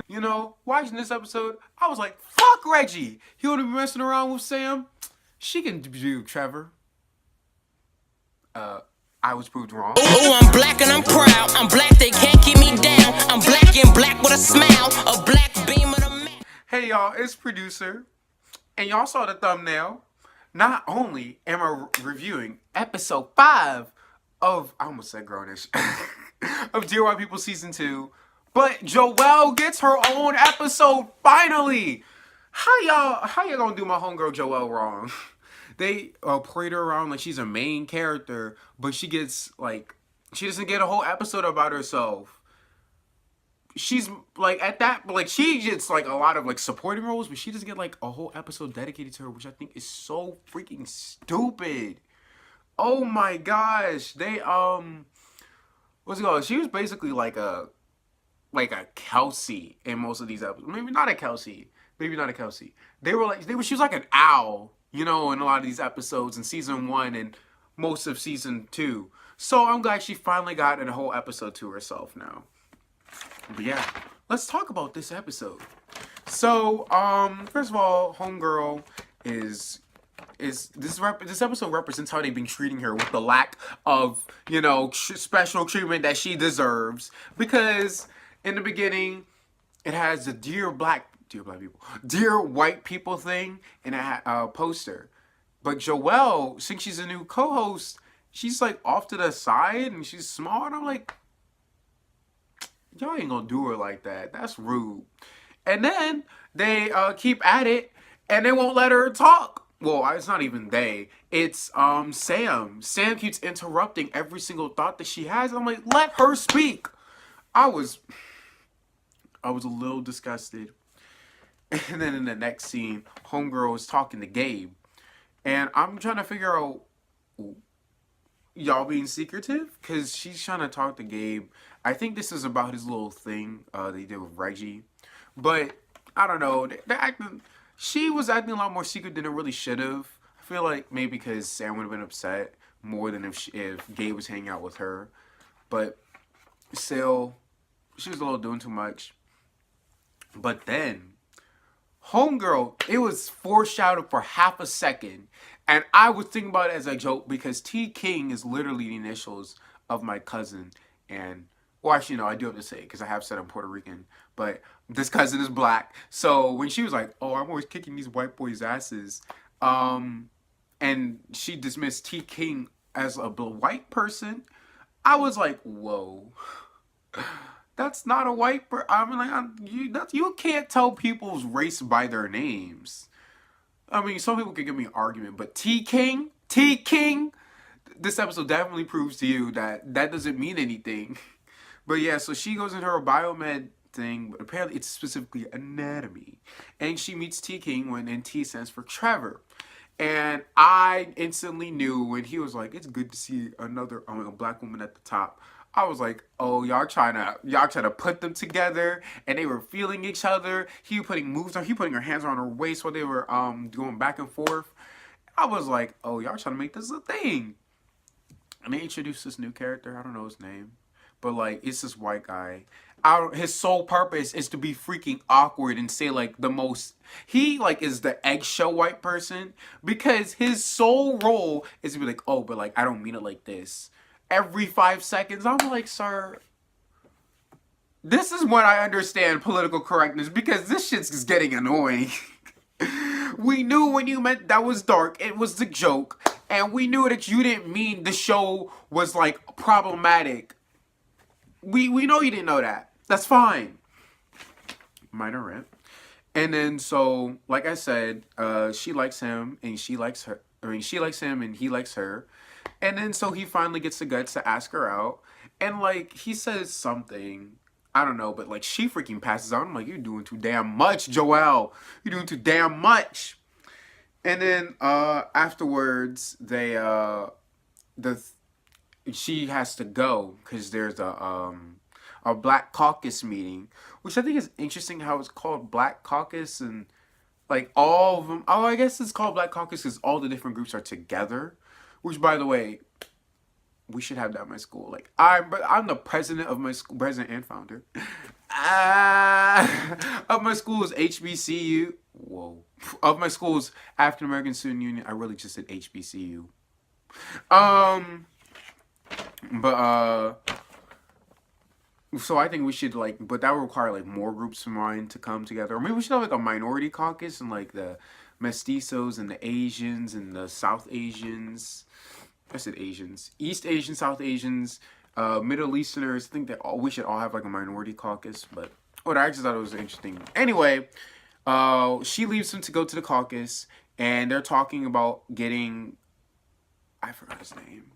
You know, watching this episode, I was like, fuck Reggie. He would be messing around with Sam. She can do Trevor. Uh, I was proved wrong. Ooh, I'm black and I'm proud. I'm black, they can't keep me down. I'm black and black with a smile. A black beam of the man. Hey y'all, it's producer. And y'all saw the thumbnail. Not only am I reviewing episode 5 of, I almost said grownish, of Dear White People Season 2, but Joelle gets her own episode finally. How y'all gonna do my homegirl Joelle wrong? They parade her around like she's a main character, but she doesn't get a whole episode about herself. She's like at that like she gets like a lot of like supporting roles, but she doesn't get like a whole episode dedicated to her, which I think is so freaking stupid. Oh my gosh. They what's it called? She was basically like a Kelsey in most of these episodes. Maybe not a Kelsey. Maybe not a Kelsey. She was like an owl, you know, in a lot of these episodes in season 1 and most of season 2. So I'm glad she finally got a whole episode to herself now. But yeah, let's talk about this episode. So, first of all, Homegirl is this episode represents how they've been treating her with the lack of, you know, special treatment that she deserves. Because in the beginning, it has the dear white people thing in a poster. But Joelle, since she's a new co-host, she's like off to the side and she's small, and I'm like, y'all ain't gonna do her like that. That's rude. And then they keep at it, and they won't let her talk. Well, it's not even they. It's Sam. Sam keeps interrupting every single thought that she has. I'm like, let her speak. I was a little disgusted. And then in the next scene, Homegirl is talking to Gabe, and I'm trying to figure out, y'all being secretive? Because she's trying to talk to Gabe. I think this is about his little thing they did with Reggie. But, I don't know. She was acting a lot more secret than it really should have. I feel like maybe because Sam would have been upset more than if Gabe was hanging out with her. But, still, she was a little doing too much. But then, Homegirl, it was foreshadowed for half a second. And I was thinking about it as a joke because T King is literally the initials of my cousin. And, well, actually, no, I do have to say it because I have said I'm Puerto Rican. But this cousin is black. So when she was like, oh, I'm always kicking these white boys' asses. And she dismissed T King as a white person. I was like, whoa. That's not a white person. I mean, like, you can't tell people's race by their names. I mean, some people could give me an argument, but T King, this episode definitely proves to you that that doesn't mean anything. But yeah, so she goes into her biomed thing, but apparently it's specifically anatomy. And she meets T King and T stands for Trevor. And I instantly knew when he was like, it's good to see a black woman at the top. I was like, oh, y'all trying to put them together, and they were feeling each other. He putting her hands around her waist while they were going back and forth. I was like, oh, y'all trying to make this a thing. And they introduced this new character. I don't know his name, but like it's this white guy. His sole purpose is to be freaking awkward and say like the most. He like is the eggshell white person because his sole role is to be like, oh, but like I don't mean it like this. Every 5 seconds, I'm like, sir, this is when I understand political correctness because this shit's getting annoying. We knew when you meant that was dark, it was the joke, and we knew that you didn't mean the show was like problematic. We know you didn't know that. That's fine. Minor rant. And then so, like I said, she likes him and she likes her. I mean, she likes him and he likes her. And then so he finally gets the guts to ask her out. And like he says something, I don't know, but like she freaking passes out. I'm like, you're doing too damn much, Joelle. You're doing too damn much. And then afterwards she has to go because there's a Black Caucus meeting, which I think is interesting how it's called Black Caucus and like all of them. Oh, I guess it's called Black Caucus because all the different groups are together. Which, by the way, We should have that at my school. Like I'm the president of my school, president and founder. Of my school's HBCU. Whoa. Of my school's African American Student Union. I really just said HBCU. But so I think we should like, but that would require like more groups of mine to come together. Or maybe we should have like a minority caucus and like the mestizos and the Asians and the South Asians. I said Asians, East Asian, South Asians, Middle Easterners. I think that we should all have like a minority caucus. But what I just thought it was interesting. Anyway, she leaves him to go to the caucus, and they're talking about getting. I forgot his name.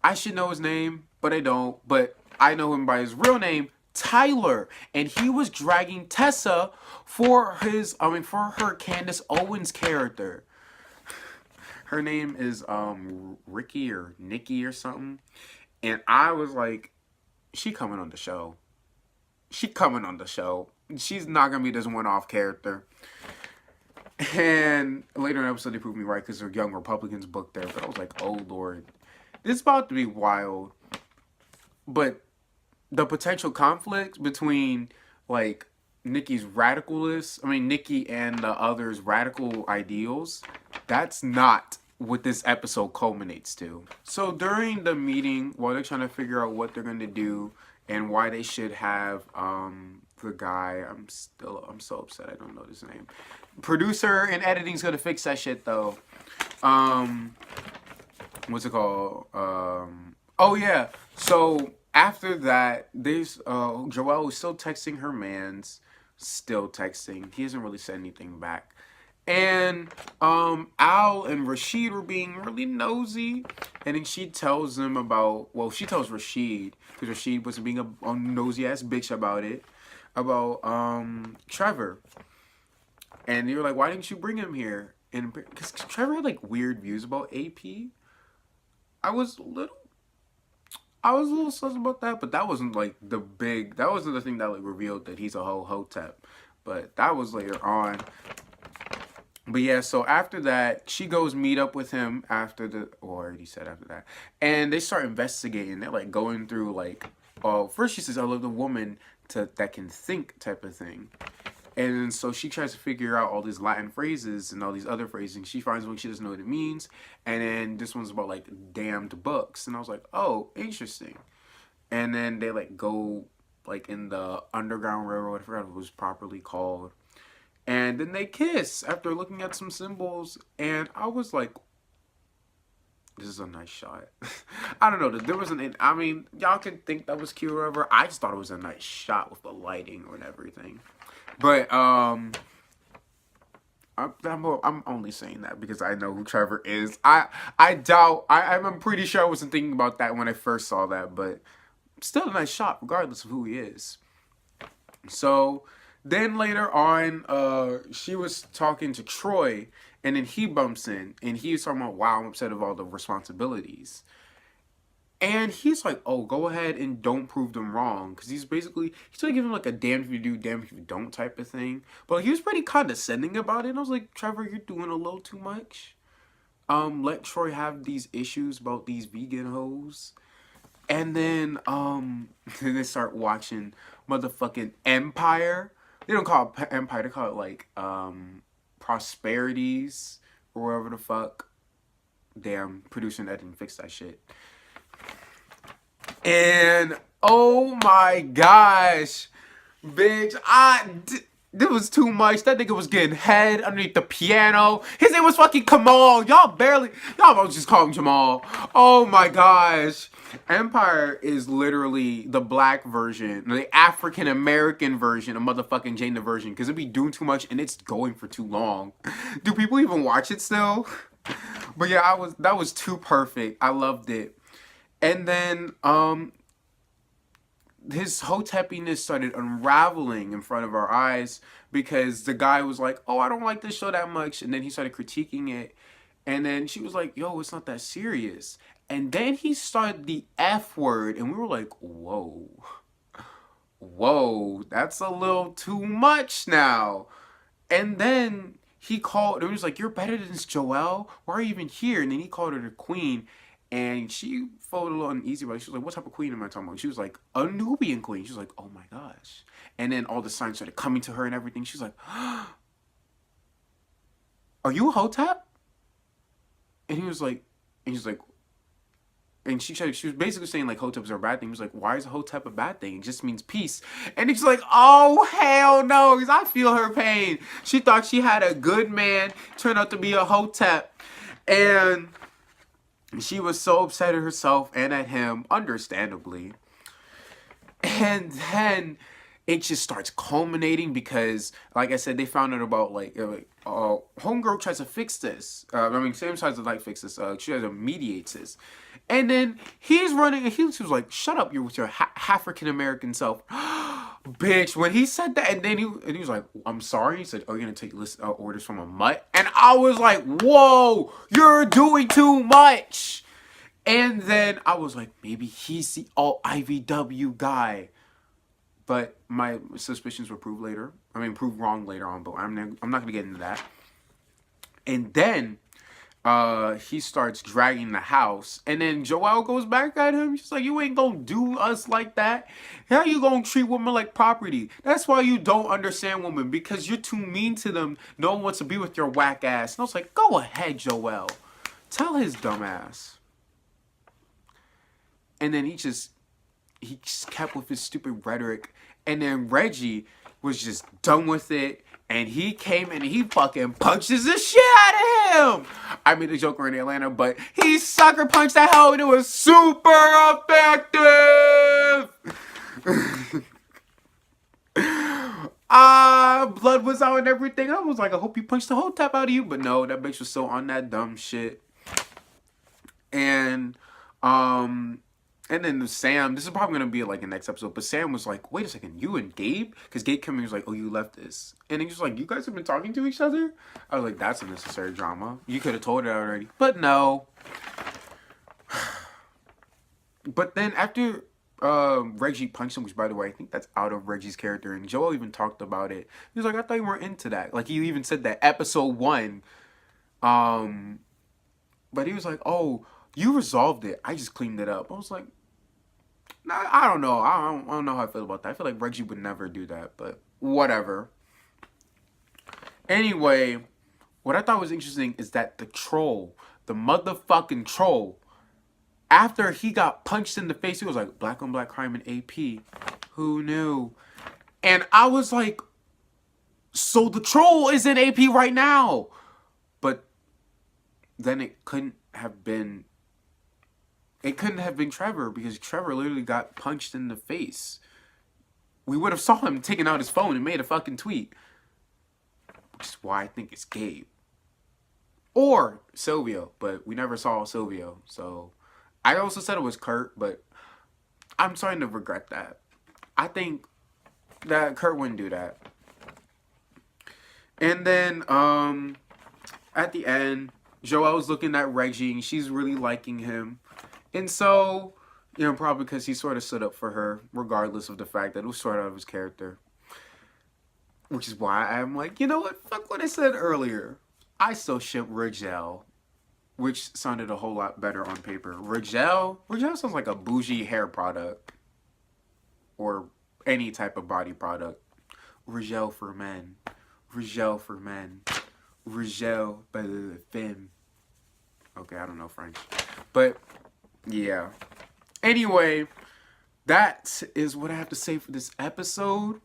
I should know his name, but I don't. But I know him by his real name, Tyler, and he was dragging Tessa for her Candace Owens character. Her name is Ricky or Nikki or something. And I was like, she coming on the show. She coming on the show. She's not going to be this one-off character. And later in the episode, they proved me right because there are young Republicans booked there. But I was like, oh, Lord. This is about to be wild. But the potential conflict between, like, Nikki and the others' radical ideals, that's not what this episode culminates to. So during the meeting, while they're trying to figure out what they're going to do and why they should have the guy, I'm so upset I don't know his name. Producer and editing's going to fix that shit though. What's it called? Oh yeah. So after that, there's Joelle is still texting her mans, still texting. He hasn't really said anything back. And Al and Rashid were being really nosy, and then she tells them about, well, she tells Rashid, because Rashid was being a nosy ass bitch about it, about Trevor. And they were like, why didn't you bring him here? And because Trevor had like weird views about AP. I was a little sus about that, but that wasn't like that wasn't the thing that like revealed that he's a whole Hotep. But that was later on. But yeah, so after that, she goes meet up with him after or I already said after that. And they start investigating. They're like going through like, first she says, I love the woman that can think type of thing. And so she tries to figure out all these Latin phrases and all these other phrases. She finds one she doesn't know what it means. And then this one's about like damned books. And I was like, oh, interesting. And then they like go like in the Underground Railroad. I forgot what it was properly called. And then they kiss after looking at some symbols. And I was like, this is a nice shot. I don't know. There wasn't, I mean, y'all could think that was cute or whatever. I just thought it was a nice shot with the lighting and everything. But I'm only saying that because I know who Trevor is. I'm pretty sure I wasn't thinking about that when I first saw that, but still a nice shot regardless of who he is. So then later on, she was talking to Troy, and then he bumps in, and he's talking about, wow, I'm upset of all the responsibilities. And he's like, oh, go ahead and don't prove them wrong. Because he's trying to give him like a damn if you do, damn if you don't type of thing. But he was pretty condescending about it. And I was like, Trevor, you're doing a little too much. Let Troy have these issues about these vegan hoes. And then they start watching motherfucking Empire. They don't call it Empire, they call it like Prosperities or whatever the fuck. Damn, producer and editing fix that shit. And oh my gosh, bitch, this was too much. That nigga was getting head underneath the piano. His name was fucking Kamal. Y'all was just calling him Jamal. Oh my gosh. Empire is literally the black version, the African American version of motherfucking Jane the Virgin, because it'd be doing too much and it's going for too long. Do people even watch it still? But yeah, that was too perfect. I loved it. And then his Hotepiness started unraveling in front of our eyes because the guy was like, oh, I don't like this show that much. And then he started critiquing it. And then she was like, yo, it's not that serious. And then he started the F word. And we were like, whoa. Whoa, that's a little too much now. And then he was like, you're better than this, Joelle. Why are you even here? And then he called her the queen. And she felt a little uneasy about it. She was like, what type of queen am I talking about? She was like, a Nubian queen. She was like, oh my gosh. And then all the signs started coming to her and everything. She was like, are you a Hotep? And he was like, and he's like, and she was basically saying like Hoteps are a bad thing. He was like, why is a Hotep a bad thing? It just means peace. And he's like, oh hell no, because I feel her pain. She thought she had a good man, turned out to be a Hotep. And she was so upset at herself and at him, understandably. And then it just starts culminating because, like I said, they found out about Homegirl tries to fix this. Sam tries to fix this. She tries to mediate this, and then he's running, and he was like, "Shut up, you're with your African American self, bitch." When he said that, and then he was like, "I'm sorry." He said, "Are you gonna take orders from a mutt?" And I was like, "Whoa, you're doing too much." And then I was like, maybe he's the all IVW guy. But my suspicions were proved wrong later on, but I'm not going to get into that. And then he starts dragging the house. And then Joelle goes back at him. She's like, you ain't going to do us like that. How you going to treat women like property? That's why you don't understand women, because you're too mean to them. No one wants to be with your whack ass. And I was like, go ahead, Joelle. Tell his dumb ass. And then he just kept with his stupid rhetoric. And then Reggie was just done with it. And he came in and he fucking punches the shit out of him. I made the Joker in Atlanta, but he sucker punched the hell and it was super effective. Blood was out and everything. I was like, I hope you punched the whole tap out of you. But no, that bitch was so on that dumb shit. And then Sam, this is probably going to be like the next episode, but Sam was like, wait a second, you and Gabe? Because Gabe came in and was like, oh, you left this. And he was like, you guys have been talking to each other? I was like, that's unnecessary drama. You could have told it already. But no. But then after Reggie punched him, which by the way, I think that's out of Reggie's character, and Joel even talked about it. He was like, I thought you weren't into that. Like, he even said that episode 1. But he was like, oh, you resolved it. I just cleaned it up. I was like, nah, I don't know. I don't know how I feel about that. I feel like Reggie would never do that, but whatever. Anyway, what I thought was interesting is that the troll, the motherfucking troll, after he got punched in the face, he was like, black on black crime in AP. Who knew? And I was like, so the troll is in AP right now. But then it couldn't have been Trevor, because Trevor literally got punched in the face. We would have saw him taking out his phone and made a fucking tweet. Which is why I think it's Gabe. Or Silvio, but we never saw Silvio. So I also said it was Kurt, but I'm starting to regret that. I think that Kurt wouldn't do that. And then at the end, Joelle's looking at Reggie and she's really liking him. And so, probably because he sort of stood up for her, regardless of the fact that it was sort of his character. Which is why I'm like, you know what? Fuck what I said earlier. I still ship Rigel, which sounded a whole lot better on paper. Rigel sounds like a bougie hair product. Or any type of body product. Rigel for men. Rigel for men. Rigel by the femme. Okay, I don't know French. But yeah. Anyway, that is what I have to say for this episode.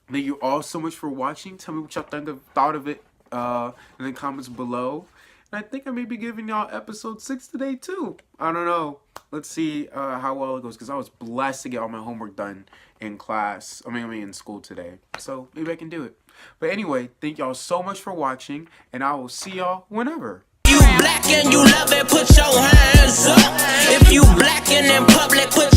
Thank you all so much for watching. Tell me what y'all thought of it in the comments below. And I think I may be giving y'all episode 6 today too. I don't know. Let's see how well it goes, because I was blessed to get all my homework done in class. in school today. So maybe I can do it. But anyway, thank y'all so much for watching, and I will see y'all whenever. You black and you love it, put your hands up. If you black and in public, put